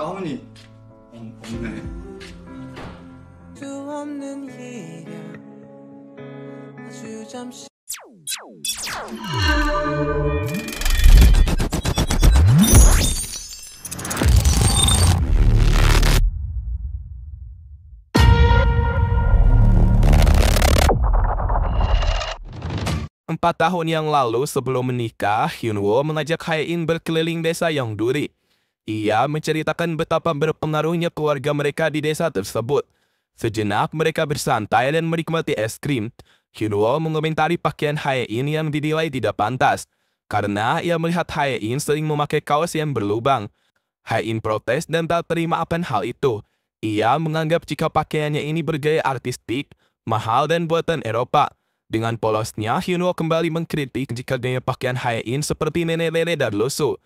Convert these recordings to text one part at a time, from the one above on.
가운이 없네. 수 없는 희량 아주 잠시 Empat tahun yang lalu sebelum menikah, Hyunwoo mengajak Hae-in berkeliling desa Yeongduri. Ia menceritakan betapa berpengaruhnya keluarga mereka di desa tersebut. Sejenak mereka bersantai dan menikmati es krim. Hyunwoo mengomentari pakaian Hae-in yang dinilai tidak pantas, karena ia melihat Hae-in sering memakai kaos yang berlubang. Hae-in protes dan tak terima akan hal itu. Ia menganggap jika pakaiannya ini bergaya artistik, mahal dan buatan Eropa. Dengan polosnya, Hyunwoo kembali mengkritik jika gaya pakaian Hae-in seperti nenek-nenek dan lusuh.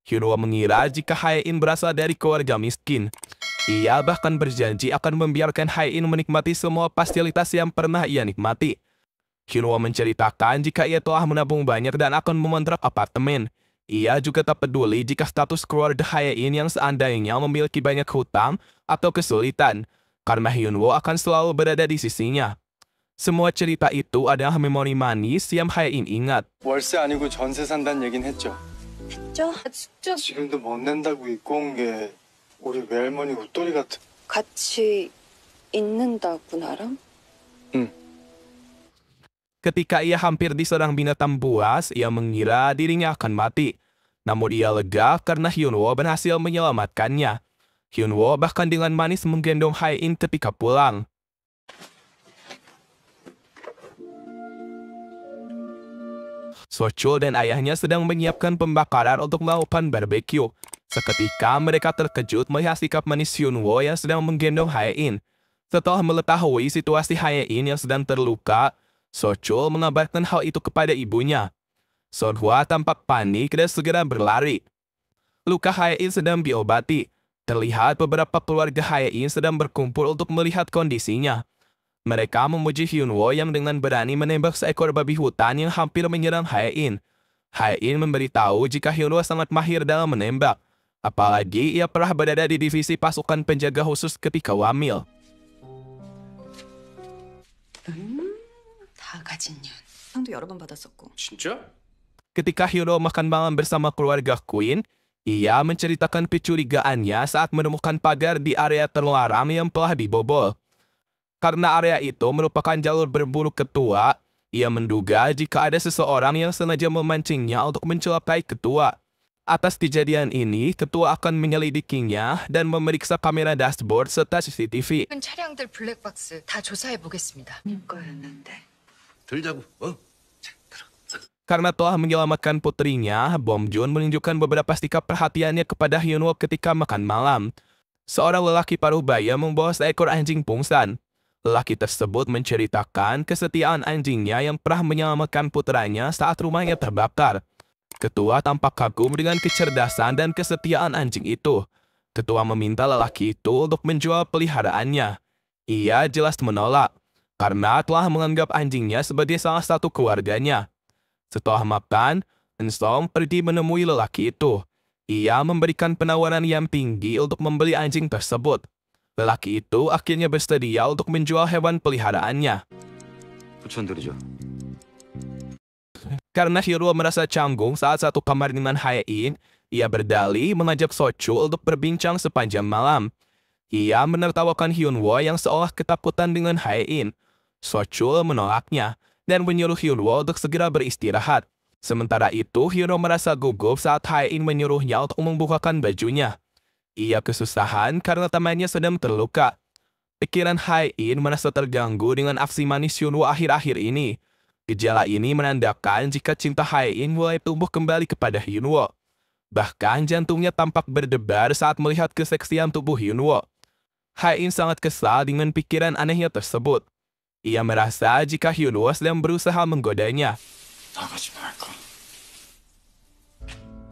Hyunwoo mengira jika Hae-in berasal dari keluarga miskin. Ia bahkan berjanji akan membiarkan Hae-in menikmati semua fasilitas yang pernah ia nikmati. Hyunwoo menceritakan jika ia telah menabung banyak dan akan mengontrak apartemen. Ia juga tak peduli jika status keluarga Hae-in yang seandainya memiliki banyak hutang atau kesulitan, karena Hyunwoo akan selalu berada di sisinya. Semua cerita itu adalah memori manis yang Hae-in ingat. 월세 아니고 전세 산다는 얘긴 했죠. 했죠? 직접 지금도 못 낸다고 입고 온 게 우리 외할머니 웃돌이 같은. 같이 있는다고 나랑? 응. Ketika ia hampir diserang binatang buas, ia mengira dirinya akan mati. Namun ia lega karena Hyunwoo berhasil menyelamatkannya. Hyunwoo bahkan dengan manis menggendong Hae-in ketika pulang. Sochul dan ayahnya sedang menyiapkan pembakaran untuk melakukan barbeque. Seketika mereka terkejut melihat sikap manis Hyunwoo yang sedang menggendong Hae-in. Setelah mengetahui situasi Hae-in yang sedang terluka, Sochul mengabarkan hal itu kepada ibunya. Sonhwa tampak panik dan segera berlari. Luka Hae-in sedang diobati. Terlihat beberapa keluarga Hae-in sedang berkumpul untuk melihat kondisinya. Mereka memuji Hyunwoo yang dengan berani menembak seekor babi hutan yang hampir menyerang Hae-in. Hae-in memberitahu jika Hyunwoo sangat mahir dalam menembak. Apalagi ia pernah berada di divisi pasukan penjaga khusus ketika hamil. 다 가진 년. 상도 여러 번 받았었고. 진짜? Ketika Hyunwoo makan malam bersama keluarga Queen, ia menceritakan kecurigaannya saat menemukan pagar di area terlarang yang telah dibobol. Karena area itu merupakan jalur berburu ketua, ia menduga jika ada seseorang yang sengaja memancingnya untuk mencelakai ketua. Atas kejadian ini, ketua akan menyelidikinya dan memeriksa kamera dashboard serta CCTV. 차량들 블랙박스 다 조사해 보겠습니다. 거였는데. 들자고. Karena telah menyelamatkan putrinya, Bom Joon menunjukkan beberapa sikap perhatiannya kepada Hyunwoo ketika makan malam. Seorang lelaki paruh baya membawa seekor anjing pungsan. Lelaki tersebut menceritakan kesetiaan anjingnya yang pernah menyelamatkan putranya saat rumahnya terbakar. Ketua tampak kagum dengan kecerdasan dan kesetiaan anjing itu. Ketua meminta lelaki itu untuk menjual peliharaannya. Ia jelas menolak, karena telah menganggap anjingnya sebagai salah satu keluarganya. Setelah makan, Eun-sung pergi menemui lelaki itu. Ia memberikan penawaran yang tinggi untuk membeli anjing tersebut. Lelaki itu akhirnya bersedia untuk menjual hewan peliharaannya. 부천들이죠. Karena Hyunwoo merasa canggung saat satu kamar dengan Hae-in, ia berdalih mengajak Sochul untuk berbincang sepanjang malam. Ia menertawakan Hyunwoo yang seolah ketakutan dengan Hae-in. Sochul menolaknya dan menyuruh Hyunwoo untuk segera beristirahat. Sementara itu, Hyunwoo merasa gugup saat Hae-in menyuruhnya untuk membukakan bajunya. Ia kesusahan karena temannya sedang terluka. Pikiran Hae-in merasa terganggu dengan aksi manis Hyunwoo akhir-akhir ini. Gejala ini menandakan jika cinta Hae-in mulai tumbuh kembali kepada Hyunwoo. Bahkan jantungnya tampak berdebar saat melihat keseksian tubuh Hyunwoo. Hae-in sangat kesal dengan pikiran anehnya tersebut. Ia merasa jika Hyunwoo sedang berusaha menggodanya. 나가지 말까.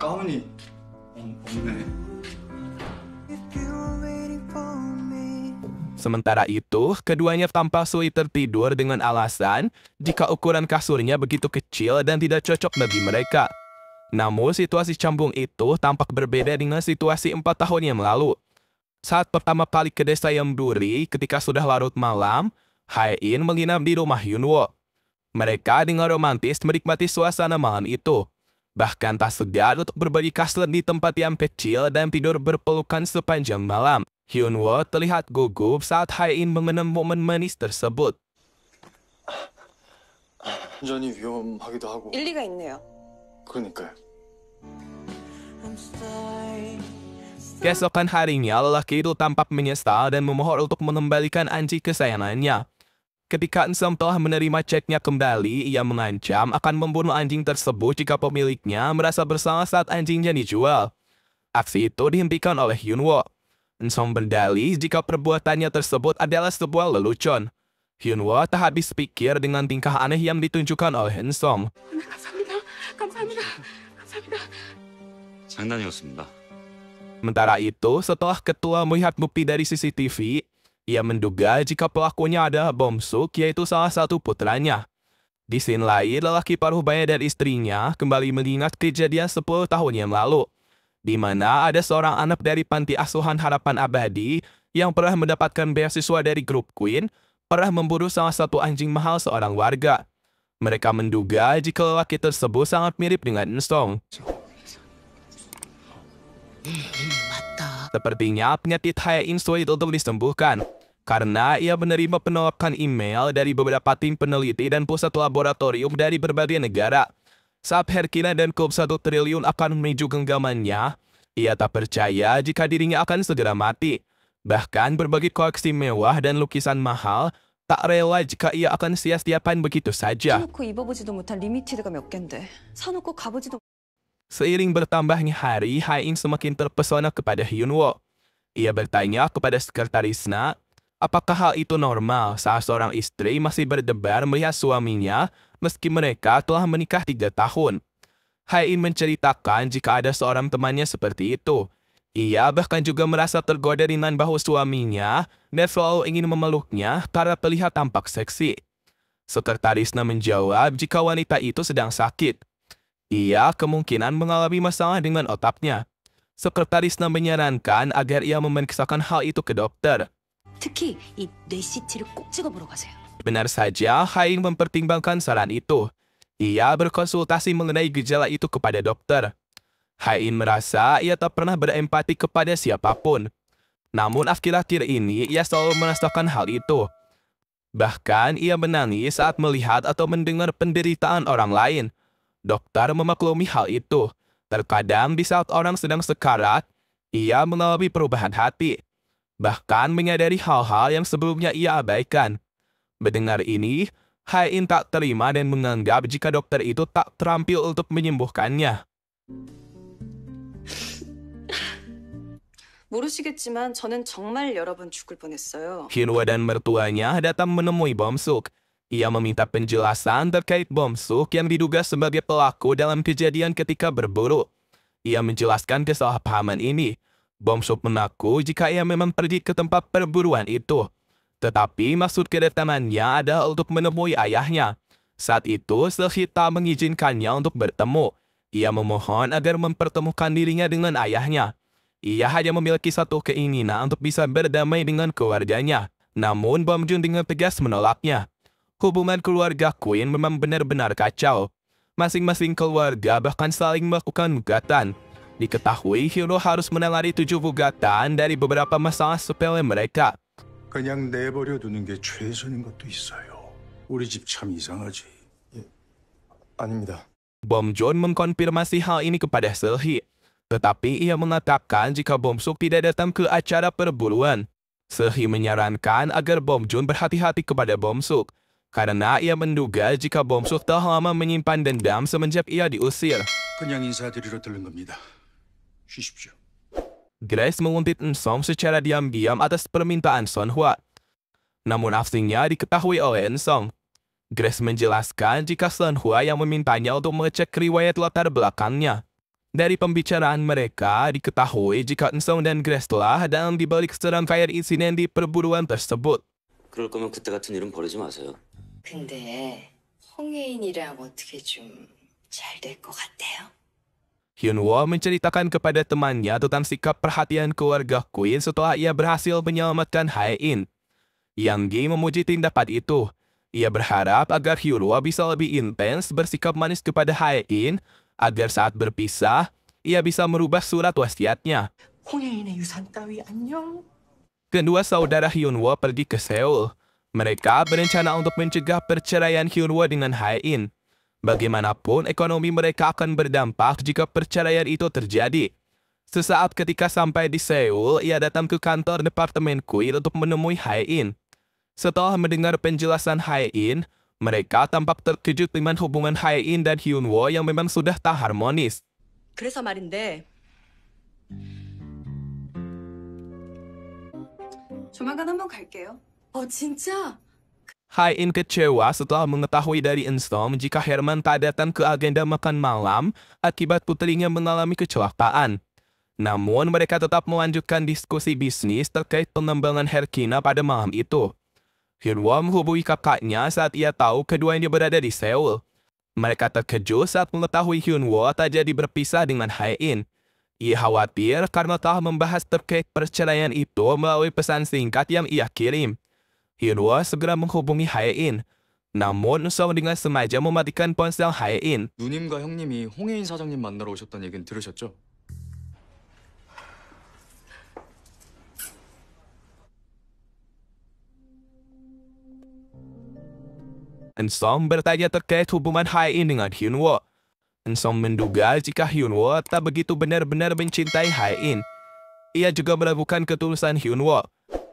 가운이 없네. Sementara itu, keduanya tampak sulit tertidur dengan alasan jika ukuran kasurnya begitu kecil dan tidak cocok bagi mereka. Namun, situasi cambung itu tampak berbeda dengan situasi 4 tahun yang lalu. Saat pertama kali ke desa yang duri ketika sudah larut malam, Hai-in menginap di rumah Yunwo. Mereka dengan romantis menikmati suasana malam itu. Bahkan tak segan untuk berbagi kasur di tempat yang kecil dan tidur berpelukan sepanjang malam. Hyunwoo terlihat gugup saat Hai-in mengenang momen manis tersebut. 안전이 위험하기도 하고 일리가 있네요. 그러니까요. I'm sorry. Keesokan harinya, lelaki itu tampak menyesal dan memohon untuk mengembalikan anjing kesayangannya. Ketika Ensong telah menerima ceknya kembali, ia mengancam akan membunuh anjing tersebut jika pemiliknya merasa bersalah saat anjingnya dijual. Aksi itu dihentikan oleh Hyunwoo. Ensong berdalih jika perbuatannya tersebut adalah sebuah lelucon. Hyunwoo tak habis pikir dengan tingkah aneh yang ditunjukkan oleh Ensong. 장난이었습니다. Sementara itu, setelah ketua melihat bukti dari CCTV, ia menduga jika pelakunya adalah Bom-suk, yaitu salah satu putranya. Di scene lain, lelaki paruh baya dan istrinya kembali mengingat kejadian 10 tahun yang lalu, di mana ada seorang anak dari panti asuhan harapan abadi yang pernah mendapatkan beasiswa dari grup Queen, pernah memburu salah satu anjing mahal seorang warga. Mereka menduga jika lelaki tersebut sangat mirip dengan Ensong. Sepertinya penyakit Hai-in sulit untuk disembuhkan, karena ia menerima penolakan email dari beberapa tim peneliti dan pusat laboratorium dari berbagai negara. Saat Herkina dan Klub 1 triliun akan menuju genggamannya, ia tak percaya jika dirinya akan segera mati. Bahkan berbagai koleksi mewah dan lukisan mahal tak rela jika ia akan sia-siakan begitu saja. 사놓고 입어보지도 못한 리미티드가 몇 갠데 사놓고 가보지도 Seiring bertambahnya hari, Hai-in semakin terpesona kepada Hyunwoo. Ia bertanya kepada sekretarisnya, apakah hal itu normal saat seorang istri masih berdebar melihat suaminya meski mereka telah menikah 3 tahun. Hai-in menceritakan jika ada seorang temannya seperti itu. Ia bahkan juga merasa tergoda dengan bahu suaminya dan selalu ingin memeluknya karena terlihat tampak seksi. Sekretarisnya menjawab jika wanita itu sedang sakit. Ia kemungkinan mengalami masalah dengan otaknya. Sekretarisnya menyarankan agar ia memeriksakan hal itu ke dokter. 특히 이 뇌CT를 꼭 찍어보러 가세요. Benar saja, Hai-in mempertimbangkan saran itu. Ia berkonsultasi mengenai gejala itu kepada dokter. Hai-in merasa ia tak pernah berempati kepada siapapun. Namun akhir-akhir ini ia selalu merasakan hal itu. Bahkan ia menangis saat melihat atau mendengar penderitaan orang lain. Dokter memaklumi hal itu. Terkadang di saat orang sedang sekarat, ia mengalami perubahan hati. Bahkan menyadari hal-hal yang sebelumnya ia abaikan. Mendengar ini, Hai-in tak terima dan menganggap jika dokter itu tak terampil untuk menyembuhkannya. 모르시겠지만 저는 정말 여러 번 죽을 뻔했어요. Hyunwoo dan mertuanya datang menemui Bom-suk. Ia meminta penjelasan terkait Bom-suk yang diduga sebagai pelaku dalam kejadian ketika berburu. Ia menjelaskan kesalahpahaman ini. Bom-suk mengaku jika ia memang pergi ke tempat perburuan itu. Tetapi maksud kedatangannya adalah untuk menemui ayahnya. Saat itu, Seo-hee tak mengizinkannya untuk bertemu. Ia memohon agar mempertemukan dirinya dengan ayahnya. Ia hanya memiliki satu keinginan untuk bisa berdamai dengan keluarganya. Namun Bom-jun dengan tegas menolaknya. Hubungan keluarga Queen memang benar-benar kacau. Masing-masing keluarga bahkan saling melakukan gugatan. Diketahui Hyunwoo harus menangani 7 gugatan dari beberapa masalah sepele mereka. 그냥 내버려 두는 게 최선인 것도 있어요. 우리 집 참 이상하지. 아닙니다. Bom-jun mengkonfirmasi hal ini kepada Seo-hee. Tetapi ia mengatakan jika Bom-suk tidak datang ke acara perburuan. Seo-hee menyarankan agar Bom-jun berhati-hati kepada Bom-suk. Karena ia menduga jika Bom-suk telah lama menyimpan dendam semenjak ia diusir. 그냥 인사드리러 들른 겁니다. 쉬십시오. Grace menguntit Ensong secara diam-diam atas permintaan Sonhwa. Namun aksinya diketahui oleh Ensong. Grace menjelaskan jika Sonhwa yang memintanya untuk mengecek riwayat latar belakangnya. Dari pembicaraan mereka, diketahui jika Ensong dan Grace telah dalam dibalik serangkaian insiden di perburuan tersebut. 그럴 거면 그때 같은 일은 버리지 마세요. 근데 홍예인이랑 어떻게 좀 잘 될 것 같아요? Hyunwoo menceritakan kepada temannya tentang sikap perhatian keluarga Queen setelah ia berhasil menyelamatkan Hae-in. Yang Gi memuji tindakan itu. Ia berharap agar Hyunwoo bisa lebih intens bersikap manis kepada Hae-in agar saat berpisah, ia bisa merubah surat wasiatnya. 홍예인의 유산 따위 안녕. Kedua saudara Hyunwoo pergi ke Seoul. Mereka berencana untuk mencegah perceraian Hyunwoo dengan Hae-in. Bagaimanapun, ekonomi mereka akan berdampak jika perceraian itu terjadi. Sesaat ketika sampai di Seoul, ia datang ke kantor departemen Queen untuk menemui Hae-in. Setelah mendengar penjelasan Hae-in, mereka tampak terkejut dengan hubungan Hae-in dan Hyunwoo yang memang sudah tak harmonis. 그래서 말인데 조만간 한번 갈게요. 진짜? Hae-in kecewa setelah mengetahui dari Eun-sung jika Herman tak datang ke agenda makan malam akibat putrinya mengalami kecelakaan. Namun mereka tetap melanjutkan diskusi bisnis terkait pengembangan Herkina pada malam itu. Hyunwoo menghubungi kakaknya saat ia tahu keduanya berada di Seoul. Mereka terkejut saat mengetahui Hyunwoo tak jadi berpisah dengan Hae-in. Ia khawatir karena telah membahas terkait perceraian itu melalui pesan singkat yang ia kirim. Hyunwoo segera menghubungi Hae-in. Namun Eun-sung dengan sengaja mematikan ponsel Hae-in. 누님과 형님이 홍혜인 사장님 만나러 오셨다는 얘기는 들으셨죠? Eun-sung bertanya terkait hubungan Hae-in dengan Hyunwoo. Eun-sung menduga jika Hyunwoo tak begitu benar-benar mencintai Hae-in. Ia juga meragukan ketulusan Hyunwoo.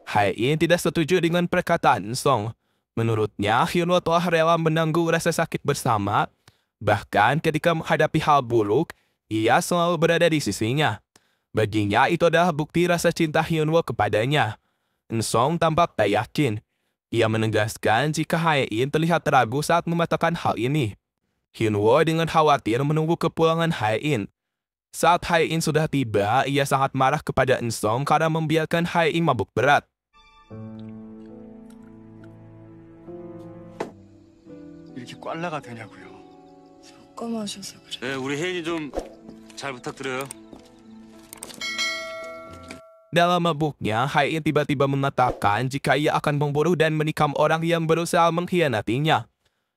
Hae-in tidak setuju dengan perkataan Eun-sung. Menurutnya, Hyunwoo telah rela menanggung rasa sakit bersama. Bahkan ketika menghadapi hal buruk, ia selalu berada di sisinya. Baginya, itu adalah bukti rasa cinta Hyunwoo kepadanya. Eun-sung tampak tak yakin. Ia menegaskan jika Hae-in terlihat ragu saat mengatakan hal ini. Hyunwoo dengan khawatir menunggu kepulangan Hae-in. Saat Hae-in sudah tiba, ia sangat marah kepada Eun-sung karena membiarkan Hae-in mabuk berat. 이렇게 꽐라가 되냐고요. 섞어 마셔서 그래. 네, 우리 혜인이 좀 잘 부탁드려요. Dalam mabuknya, Hae-in tiba-tiba mengatakan jika ia akan memburu dan menikam orang yang berusaha mengkhianatinya.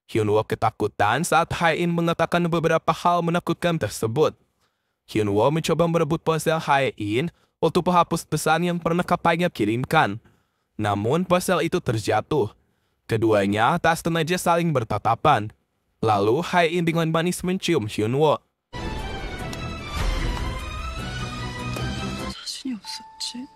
Hyunwoo ketakutan saat Hae-in mengatakan beberapa hal menakutkan tersebut. Hyunwoo mencoba merebut ponsel Hae-in untuk menghapus pesan yang pernah kakaknya kirimkan. Namun ponsel itu terjatuh. Keduanya tak sengaja saling bertatapan. Lalu Hae-in dengan manis mencium Hyunwoo. 자신이 없었지?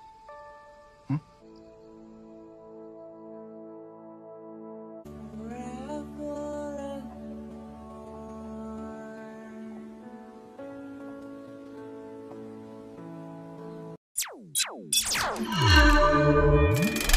Forever.